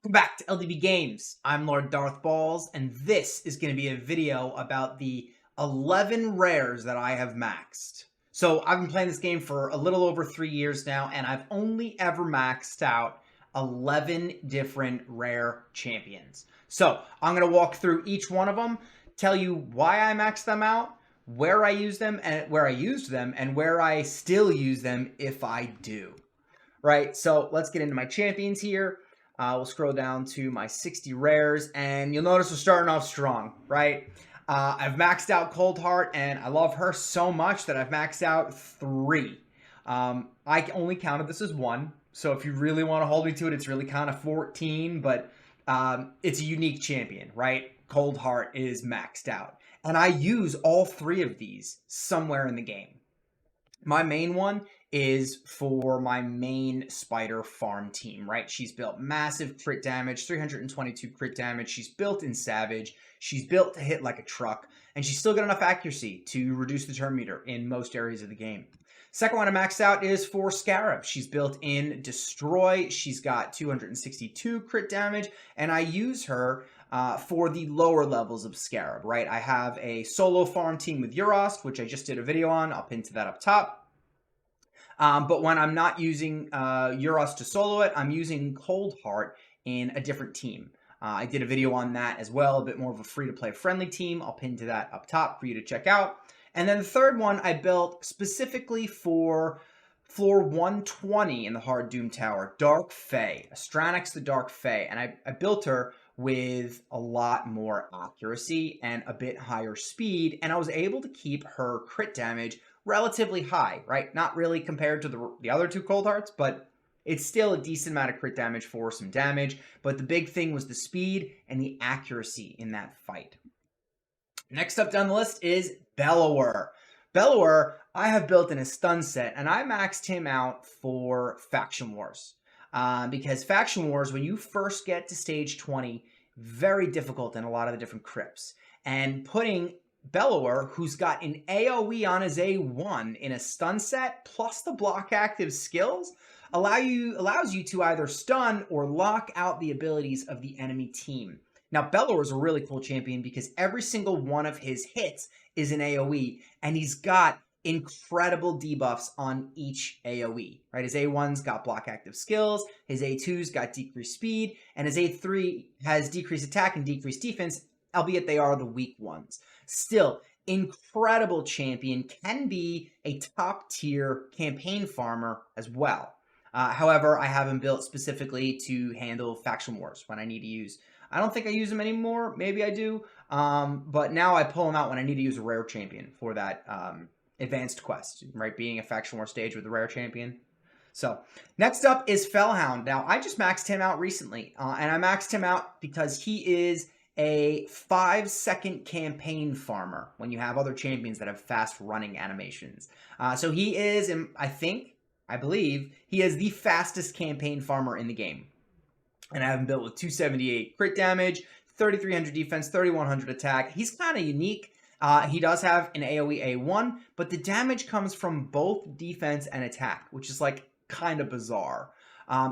Welcome back to LDB Games. I'm Lord Darth Balls, and this is going to be a video about the 11 rares that I have maxed. So I've been playing this game for a little over 3 years now, and I've only ever maxed out 11 different rare champions. So I'm going to walk through each one of them, tell you why I maxed them out, where I use them, and where I used them, and where I still use them if I do. Right, so let's get into my champions here. We'll scroll down to my 60 rares, and you'll notice we're starting off strong, right? I've maxed out Cold Heart, and I love her so much that I've maxed out 3. I only counted this as 1, so if you really want to hold me to it, it's really kind of 14, but it's a unique champion, right? Cold Heart is maxed out. And I use all 3 of these somewhere in the game. My main one is for my main spider farm team, right? She's built massive crit damage, 322 crit damage. She's built in Savage. She's built to hit like a truck, and she's still got enough accuracy to reduce the turn meter in most areas of the game. Second one I maxed out is for Scarab. She's built in Destroy. She's got 262 crit damage, and I use her for the lower levels of Scarab, right? I have a solo farm team with Urost, which I just did a video on. I'll pin to that up top. But when I'm not using Urost to solo it, I'm using Cold Heart in a different team. I did a video on that as well, a bit more of a free-to-play friendly team. I'll pin to that up top for you to check out. And then the third one I built specifically for floor 120 in the Hard Doom Tower, Dark Fae, Astranix the Dark Fae. And I built her with a lot more accuracy and a bit higher speed, and I was able to keep her crit damage relatively high, right? Not really compared to the other 2 Cold Hearts, but it's still a decent amount of crit damage for some damage. But the big thing was the speed and the accuracy in that fight. Next up down the list is Bellower. Bellower, I have built in a stun set, and I maxed him out for Faction Wars. Because Faction Wars, when you first get to stage 20, very difficult in a lot of the different crypts. And putting Bellower, who's got an AoE on his A1 in a stun set, plus the block active skills, allows you to either stun or lock out the abilities of the enemy team. Now, Bellower is a really cool champion because every single one of his hits is an AoE, and he's got incredible debuffs on each AoE, right? His A1's got block active skills, his A2's got decreased speed, and his A3 has decreased attack and decreased defense, albeit they are the weak ones. Still, incredible champion, can be a top tier campaign farmer as well. However, I have him built specifically to handle Faction Wars when I need to use. I don't think I use him anymore. Maybe I do. But now I pull him out when I need to use a rare champion for that advanced quest, right? Being a Faction War stage with a rare champion. So next up is Fellhound. Now I just maxed him out recently, and I maxed him out because he is a 5-second campaign farmer when you have other champions that have fast running animations. So he is, I believe, he is the fastest campaign farmer in the game. And I have him built with 278 crit damage, 3,300 defense, 3,100 attack. He's kind of unique. He does have an AoE A1, but the damage comes from both defense and attack, which is like kind of bizarre.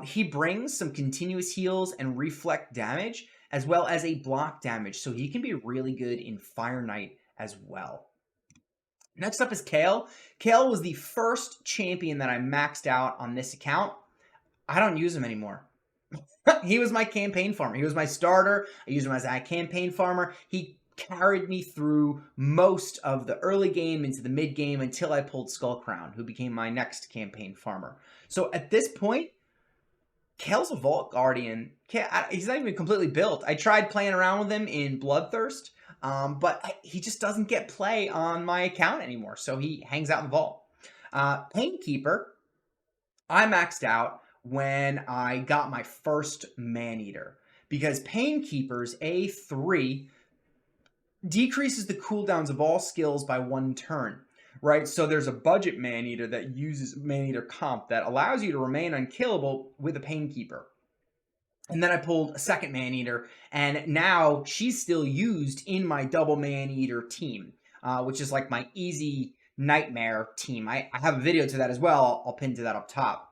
He brings some continuous heals and reflect damage, as well as a block damage, so he can be really good in Fire Knight as well. Next up is Kale. Kale was the first champion that I maxed out on this account. I don't use him anymore. He was my campaign farmer. He was my starter. I used him as a campaign farmer. He carried me through most of the early game into the mid game until I pulled Skullcrown, who became my next campaign farmer. So at this point, Kale's a Vault Guardian. He's not even completely built. I tried playing around with him in Bloodthirst, but he just doesn't get play on my account anymore, so he hangs out in the vault. Painkeeper, I maxed out when I got my first Maneater, because Painkeeper's A3 decreases the cooldowns of all skills by 1 turn, right? So there's a budget Maneater that uses Maneater comp that allows you to remain unkillable with a Painkeeper. And then I pulled a second Maneater, and now she's still used in my double Maneater team, which is like my easy nightmare team. I have a video to that as well. I'll pin to that up top.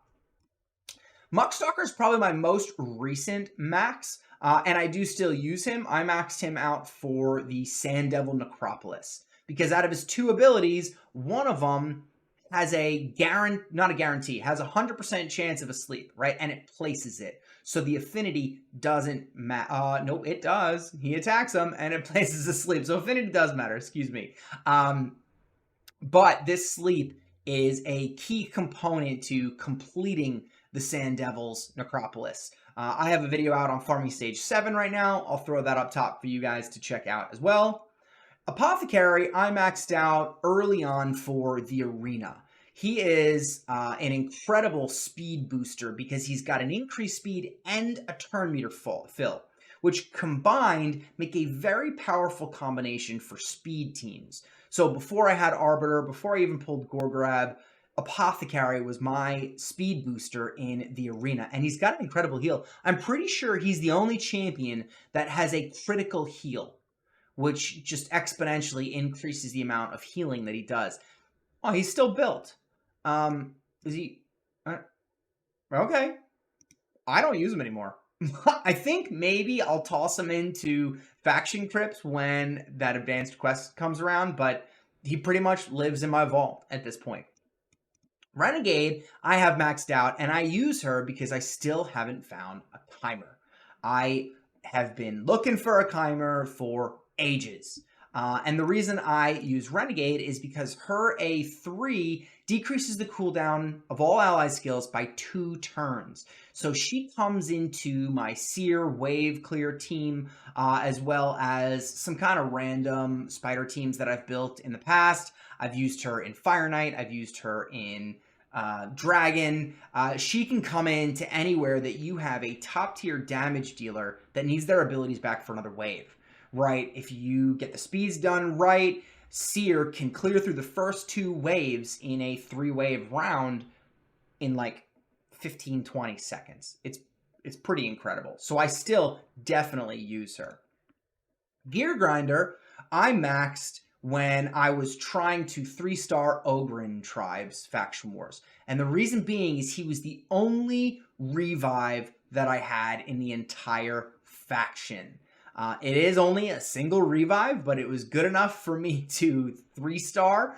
Muckstalker is probably my most recent max, and I do still use him. I maxed him out for the Sand Devil Necropolis, because out of his 2 abilities, one of them has a not a guarantee, has a 100% chance of a sleep, right? And it places it. So the affinity doesn't matter. Nope, it does. He attacks him and it places a sleep. So affinity does matter, excuse me. But this sleep is a key component to completing the Sand Devil's Necropolis. I have a video out on farming stage 7 right now. I'll throw that up top for you guys to check out as well. Apothecary, I maxed out early on for the arena. He is an incredible speed booster because he's got an increased speed and a turn meter fill, which combined make a very powerful combination for speed teams. So before I had Arbiter, before I even pulled Gorgrab, Apothecary was my speed booster in the arena, and he's got an incredible heal. I'm pretty sure he's the only champion that has a critical heal, which just exponentially increases the amount of healing that he does. Oh, he's still built. Is he? Okay. I don't use him anymore. I think maybe I'll toss him into faction crypts when that advanced quest comes around, but he pretty much lives in my vault at this point. Renegade, I have maxed out, and I use her because I still haven't found a Chimer. I have been looking for a Chimer for ages. And the reason I use Renegade is because her A3 decreases the cooldown of all ally skills by 2 turns. So she comes into my Seer Wave Clear team, as well as some kind of random spider teams that I've built in the past. I've used her in Fire Knight. I've used her in Dragon. She can come into anywhere that you have a top tier damage dealer that needs their abilities back for another wave. Right, if you get the speeds done right, Seer can clear through the first 2 waves in a 3-wave round in like 15-20 seconds. It's pretty incredible. So I still definitely use her. Gear Grinder, I maxed when I was trying to 3-star Ogren Tribes Faction Wars. And the reason being is he was the only revive that I had in the entire faction. It is only a single revive, but it was good enough for me to 3-star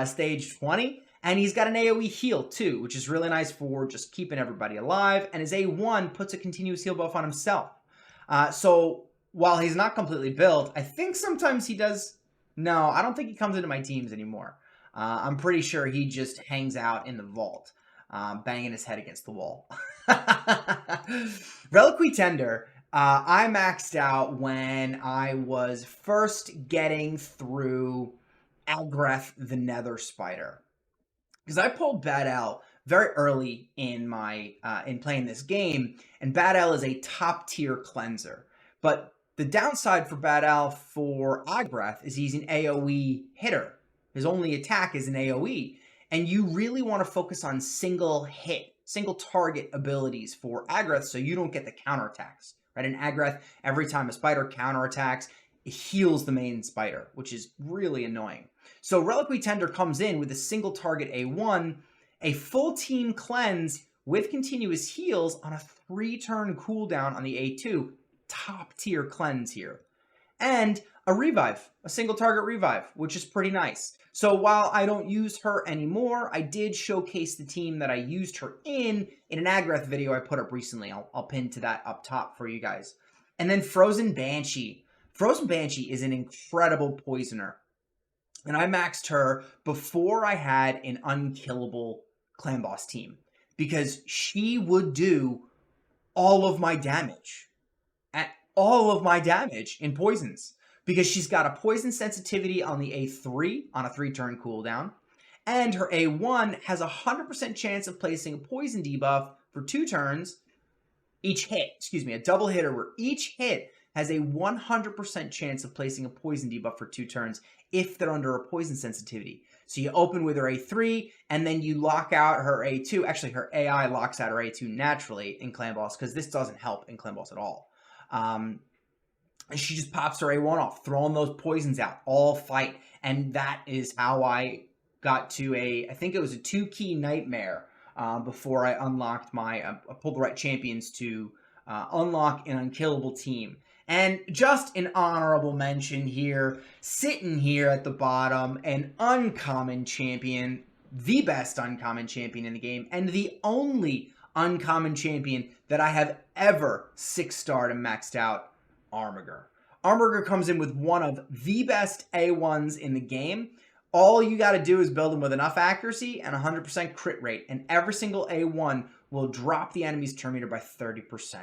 stage 20. And he's got an AoE heal too, which is really nice for just keeping everybody alive. And his A1 puts a continuous heal buff on himself. So while he's not completely built, I think sometimes he does. No, I don't think he comes into my teams anymore. I'm pretty sure he just hangs out in the vault, banging his head against the wall. Reliquary Tender. I maxed out when I was first getting through Algreth the Nether Spider. Because I pulled Bad L very early in my in playing this game, and Bad L is a top tier cleanser. But the downside for Bad L for Algreth is he's an AoE hitter. His only attack is an AoE. And you really want to focus on single target abilities for Algreth so you don't get the counterattacks. Right, in Algreth, every time a spider counterattacks, it heals the main spider, which is really annoying. So Reliquary Tender comes in with a single target A1, a full team cleanse with continuous heals on a 3-turn cooldown on the A2. Top tier cleanse here. And a revive, a single target revive, which is pretty nice. So while I don't use her anymore, I did showcase the team that I used her in an Algreth video I put up recently. I'll pin to that up top for you guys. And then Frozen Banshee. Frozen Banshee is an incredible poisoner. And I maxed her before I had an unkillable clan boss team, because she would do all of my damage. All of my damage in poisons, because she's got a poison sensitivity on the A3 on a 3-turn cooldown, and her A1 has a 100% chance of placing a poison debuff for 2 turns each hit. Excuse me, a double hitter where each hit has a 100% chance of placing a poison debuff for 2 turns if they're under a poison sensitivity. So you open with her A3, and then you lock out her A2. Actually, her AI locks out her A2 naturally in Clan Boss, because this doesn't help in Clan Boss at all. And she just pops her A1 off, throwing those poisons out, all fight. And that is how I got to I think it was a 2-key nightmare before I unlocked I pulled the right champions to unlock an unkillable team. And just an honorable mention here, sitting here at the bottom, an uncommon champion, the best uncommon champion in the game, and the only uncommon champion that I have ever 6-starred and maxed out, Armiger. Armiger comes in with one of the best A1s in the game. All you got to do is build him with enough accuracy and 100% crit rate, and every single A1 will drop the enemy's turn meter by 30%.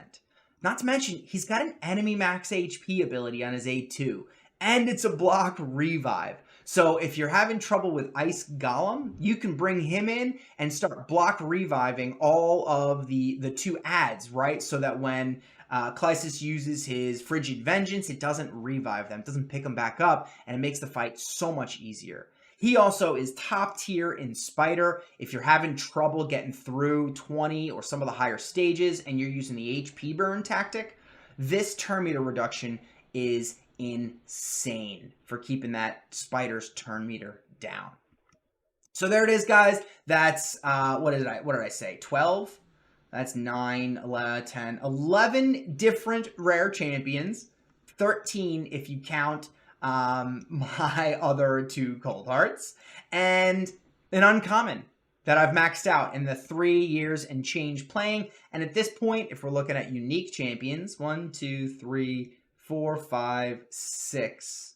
Not to mention, he's got an enemy max HP ability on his A2, and it's a block revive. So if you're having trouble with Ice Golem, you can bring him in and start block reviving all of the 2 adds, right? So that when Clysis uses his Frigid Vengeance, it doesn't revive them, it doesn't pick them back up, and it makes the fight so much easier. He also is top tier in Spider. If you're having trouble getting through 20 or some of the higher stages and you're using the HP burn tactic, this turn meter reduction is insane for keeping that Spider's turn meter down. So there it is, guys. That's, what did I say? 12? That's 9, 11, 10, 11 different rare champions. 13 if you count my other 2 cold hearts, and an uncommon that I've maxed out in the 3 years and change playing. And at this point, if we're looking at unique champions, 1, 2, 3, 4, 5, 6.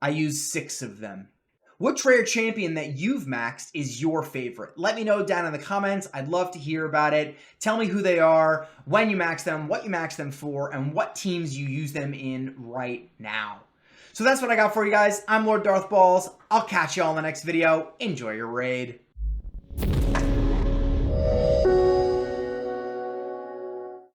I use 6 of them. Which rare champion that you've maxed is your favorite? Let me know down in the comments. I'd love to hear about it. Tell me who they are, when you max them, what you max them for, and what teams you use them in right now. So that's what I got for you guys. I'm Lord Darth Balls. I'll catch you all in the next video. Enjoy your raid.